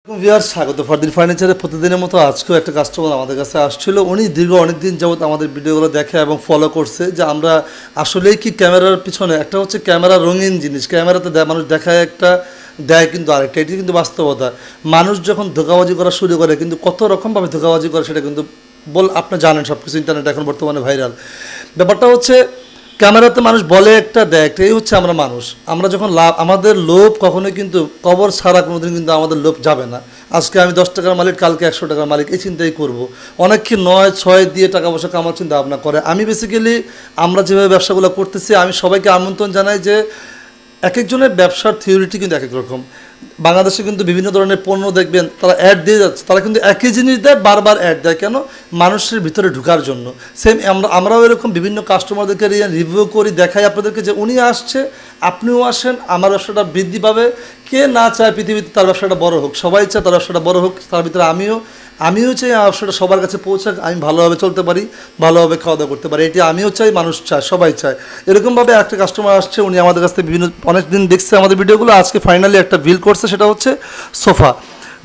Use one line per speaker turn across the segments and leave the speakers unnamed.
Viewers স্বাগত ফারদিন ফার্নিচারে প্রতিদিনের মতো আজকেও একটা কাস্টমার আমাদের কাছে আসছিল। উনি দীর্ঘ অনেকদিন যাবত আমাদের ভিডিওগুলো দেখে এবং ফলো করছে যে আমরা আসলেই কি ক্যামেরার পিছনে একটা হচ্ছে ক্যামেরা রঙিন জিনিস, ক্যামেরাতে মানুষ দেখায় একটা দেয় কিন্তু আরেকটা, এটি কিন্তু বাস্তবতা। মানুষ যখন ধোঁকাবাজি করা শুরু করে কিন্তু কত রকমভাবে ধোঁকাবাজি করে সেটা কিন্তু আপনি জানেন, সব কিছু ইন্টারনেট এখন বর্তমানে ভাইরাল। ব্যাপারটা হচ্ছে ক্যামেরাতে মানুষ বলে একটা দেয় একটা, এই হচ্ছে আমরা মানুষ। আমরা যখন আমাদের লোভ কখনোই কিন্তু কবর ছাড়া কোনোদিন কিন্তু আমাদের লোভ যাবে না। আজকে আমি 10 টাকার মালিক, কালকে 100 টাকার মালিক, এই চিন্তাই করবো। অনেককে 9-6 দিয়ে টাকা পয়সা কামার চিন্তা ভাবনা করে। আমি বেসিক্যালি আমরা যেভাবে ব্যবসাগুলো করতেছি, আমি সবাইকে আমন্ত্রণ জানাই যে এক একজনের ব্যবসার থিওরিটি কিন্তু এক এক রকম। বাংলাদেশে কিন্তু বিভিন্ন ধরনের পণ্য দেখবেন তারা অ্যাড দিয়ে যাচ্ছে, তারা কিন্তু একই জিনিস দেয়, বারবার অ্যাড দেয় কেন? মানুষের ভিতরে ঢোকার জন্য। সেম আমরাও এরকম বিভিন্ন কাস্টমারদেরকে রিভিউ করি, দেখাই আপনাদেরকে যে উনি আসছে, আপনিও আসেন, আমার ব্যবসাটা বৃদ্ধি পাবে। কে না চায় পৃথিবীতে তার ব্যবসাটা বড় হোক? সবাই চায় তার ব্যবসাটা বড় হোক। তার ভিতরে আমিও চাই আমার ব্যবসাটা সবার কাছে পৌঁছাক, আমি ভালোভাবে চলতে পারি, ভালোভাবে খাওয়া দাওয়া করতে পারি, এটি আমিও চাই, মানুষ চায়, সবাই চায়। এরকমভাবে একটা কাস্টমার আসছে, উনি আমাদের কাছ থেকে বিভিন্ন অনেকদিন দেখছে আমাদের ভিডিওগুলো, আজকে ফাইনালি একটা বিল করছে, সেটা হচ্ছে সোফা।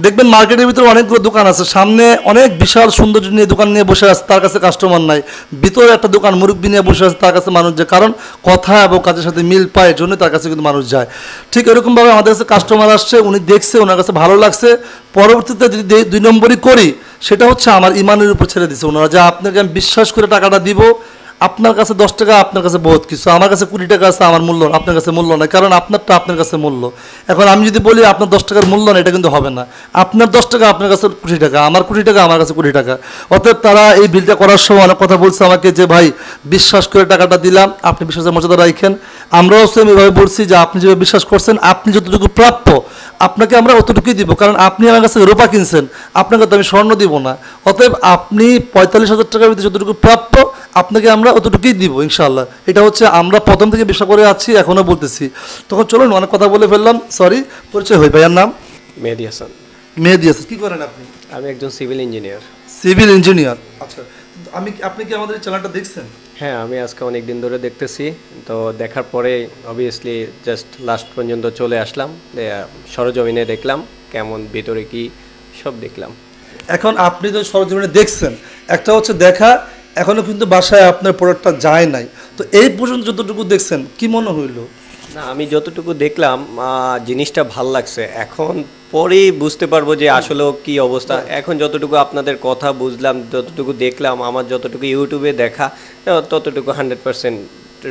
দেখবেন মার্কেটের ভিতরে অনেকগুলো দোকান আছে, সামনে অনেক বিশাল সৌন্দর্য নিয়ে দোকান নিয়ে বসে আছে, তার কাছে কাস্টমার নাই। ভিতরে একটা দোকান মুরব্বি নিয়ে বসে আছে, তার কাছে মানুষ যায়, কারণ কথা এবং কাজের সাথে মিল পায়, এর জন্য তার কাছে কিন্তু মানুষ যায়। ঠিক এরকমভাবে আমাদের কাছে কাস্টমার আসছে, উনি দেখছে, ওনার কাছে ভালো লাগছে। পরবর্তীতে যদি 2 নম্বরই করি, সেটা হচ্ছে আমার ইমানের উপর ছেড়ে দিচ্ছে ওনারা, যে আপনাকে আমি বিশ্বাস করে টাকাটা দিব। আপনার কাছে 10 টাকা আপনার কাছে বহুত কিছু, আমার কাছে 20 টাকা আছে, আমার মূল্য আপনার কাছে মূল্য নয়, কারণ আপনারটা আপনার কাছে মূল্য। এখন আমি যদি বলি আপনার 10 টাকার মূল্য না, এটা কিন্তু হবে না। আপনার 10 টাকা আপনার কাছে 20 টাকা, আমার 20 টাকা আমার কাছে 20 টাকা। অতএব তারা এই বিলটা করার সময় অনেক কথা বলছে আমাকে যে ভাই বিশ্বাস করে টাকাটা দিলাম, আপনি বিশ্বাসের মর্যাদা রাখেন। আমরাও সেম এভাবে বলছি যে আপনি যেভাবে বিশ্বাস করছেন, আপনি যতটুকু প্রাপ্য আপনাকে আমরা অতটুকুই দিব, কারণ আপনি আমার কাছে রূপা কিনছেন, আপনাকে তো আমি স্বর্ণ দিব না। অতএব আপনি 45,000 টাকার ভিতরে যতটুকু প্রাপ্য আপনাকে আমরা অতটুকুই দিব ইনশাআল্লাহ। এটা হচ্ছে আমরা প্রথম থেকে বিশ্বাস করে আছি, এখনও বলতেছি। তখন চলুন, অনেক কথা বলে ফেললাম, সরি। পরিচয় হই, ভাইয়ার নাম?
মেহেদী হাসান।
মেহেদী হাসান, কী করেন আপনি?
আমি একজন সিভিল ইঞ্জিনিয়ার।
সিভিল ইঞ্জিনিয়ার, আচ্ছা। আপনি কি আমাদের চ্যানেলটা দেখছেন?
হ্যাঁ, আমি আজকে অনেক দিন ধরে দেখতেছি, তো দেখার পরে অবভিয়াসলি জাস্ট লাস্ট পর্যন্ত চলে আসলাম, সরজমিনে দেখলাম কেমন, ভিতরে কি সব দেখলাম।
এখন আপনি তো সরজমিনে দেখছেন, একটা হচ্ছে দেখা, এখনও কিন্তু বাসায় আপনার প্রোডাক্টটা যায় নাই, তো এই পর্যন্ত যতটুকু দেখছেন কি মনে হইল?
না, আমি যতটুকু দেখলাম জিনিসটা ভাল লাগছে। এখন পরেই বুঝতে পারবো যে আসলে কি অবস্থা। এখন যতটুকু আপনাদের কথা বুঝলাম, যতটুকু দেখলাম, আমার যতটুকু ইউটিউবে দেখা, ততটুকু 100%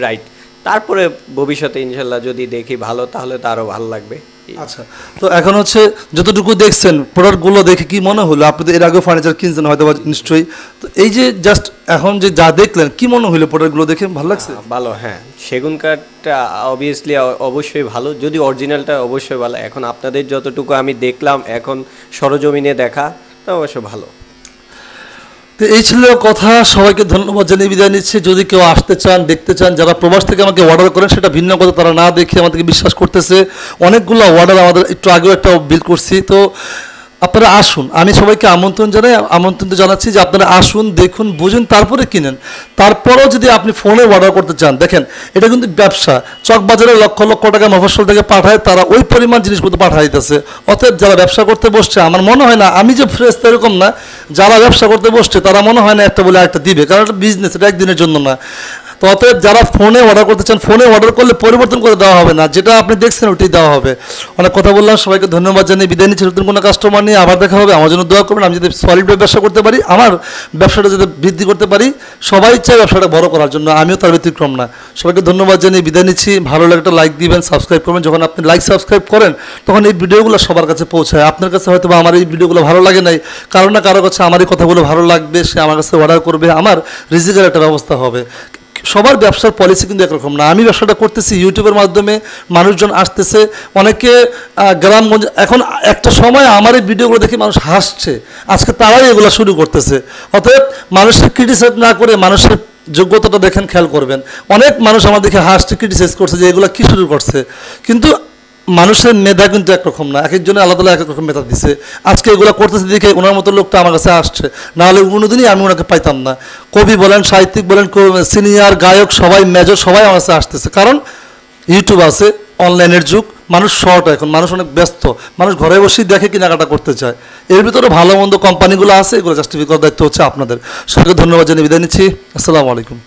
রাইট। তারপরে ভবিষ্যতে ইনশাল্লাহ যদি দেখি ভালো, তাহলে তো আরও ভালো লাগবে।
আচ্ছা, তো এখন হচ্ছে যতটুকু দেখছেন প্রোডাক্টগুলো দেখে কি মনে হলো? আপনি তো এর আগেও ফার্নিচার কিনছেন হয়তো নিশ্চয়ই, তো এই যে জাস্ট এখন যে যা দেখলেন কি মনে হলো প্রোডাক্টগুলো দেখে? ভালো লাগছে?
ভালো, হ্যাঁ। সেগুন কাঠটা অবভিয়াসলি অবশ্যই ভালো, যদি অরিজিনালটা অবশ্যই ভালো। এখন আপনাদের যতটুকু আমি দেখলাম, এখন সরজমিনে দেখা, তা অবশ্যই ভালো।
তো এই ছিল কথা। সবাইকে ধন্যবাদ জানিয়ে বিদায় নিচ্ছে। যদি কেউ আসতে চান, দেখতে চান, যারা প্রবাস থেকে আমাকে অর্ডার করেন সেটা ভিন্ন কথা, তারা না দেখে আমাদেরকে বিশ্বাস করতেছে। অনেকগুলো অর্ডার আমাদের একটু আগেও একটা বিল করছি, তো আপনারা আসুন। আমি সবাইকে আমন্ত্রণ জানাচ্ছি যে আপনারা আসুন, দেখুন, বুঝুন, তারপরে কিনেন। তারপরেও যদি আপনি ফোনে অর্ডার করতে চান, দেখেন এটা কিন্তু ব্যবসা। চকবাজারে লক্ষ লক্ষ টাকা মফস্বল থেকে পাঠায়, তারা ওই পরিমাণ জিনিসপত্র পাঠাইতেছে। অতএব যারা ব্যবসা করতে বসছে, আমার মনে হয় না আমি যে ফ্রেশ এরকম না, যারা ব্যবসা করতে বসছে তারা মনে হয় না একটা বলে একটা দিবে, কারণ এটা বিজনেস, এটা একদিনের জন্য না। তো অতএব যারা ফোনে অর্ডার করতে চান, ফোনে অর্ডার করলে পরিবর্তন করে দেওয়া হবে না, যেটা আপনি দেখছেন ওইটাই দেওয়া হবে। অনেক কথা বললাম, সবাইকে ধন্যবাদ জানিয়ে বিদায় নিচ্ছি। নতুন কোনো কাস্টমার নিয়ে আবার দেখা হবে। আমার জন্য দোয়া করবেন, আমি যদি সলিডভাবে ব্যবসা করতে পারি, আমার ব্যবসাটা যাতে বৃদ্ধি করতে পারি। সবাই চায় ব্যবসাটা বড় করার জন্য, আমিও তার ব্যতিক্রম না। সবাইকে ধন্যবাদ জানিয়ে বিদায় নিচ্ছি। ভালো লাগে একটা লাইক দিবেন, সাবস্ক্রাইব করবেন। যখন আপনি লাইক সাবস্ক্রাইব করেন, তখন এই ভিডিওগুলো সবার কাছে পৌঁছায়। আপনার কাছে হয়তো বা আমার এই ভিডিওগুলো ভালো লাগে নাই, কারো না কারো কাছে আমার এই কথাগুলো ভালো লাগবে, সে আমার কাছে অর্ডার করবে, আমার রিজিকের একটা ব্যবস্থা হবে। সবার ব্যবসার পলিসি কিন্তু একরকম না। আমি ব্যবসাটা করতেছি ইউটিউবের মাধ্যমে, মানুষজন আসতেছে, অনেকে গ্রামগঞ্জ, এখন একটা সময় আমার এই ভিডিওগুলো দেখে মানুষ হাসছে, আজকে তারাই এগুলো শুরু করতেছে। অতএব মানুষকে ক্রিটিসাইজ না করে মানুষের যোগ্যতাটা দেখেন, খেয়াল করবেন। অনেক মানুষ আমার দেখে হাসছে, ক্রিটিসাইজ করছে যে এগুলো কী শুরু করছে, কিন্তু মানুষের মেধা কিন্তু একরকম না, এক একজনের আলাদা আলাদা এক রকম মেধা দিছে। আজকে এগুলো করতেছে দেখে ওনার মতো লোকটা আমার কাছে আসছে, নাহলে কোনোদিনই আমি ওনাকে পাইতাম না। কবি বলেন, সাহিত্যিক বলেন, সিনিয়র গায়ক সবাই, মেজর সবাই আমার কাছে আসতেছে, কারণ ইউটিউব আছে, অনলাইনের যুগ, মানুষ শর্ট, এখন মানুষ অনেক ব্যস্ত, মানুষ ঘরে বসেই দেখে কেনাকাটা করতে চায়। এর ভিতরে ভালো মন্দ কোম্পানিগুলো আছে, এগুলো জাস্টিফাই করার দায়িত্ব হচ্ছে আপনাদের। সবাইকে ধন্যবাদ জানিয়ে বিদায় নিচ্ছি। আসসালামু আলাইকুম।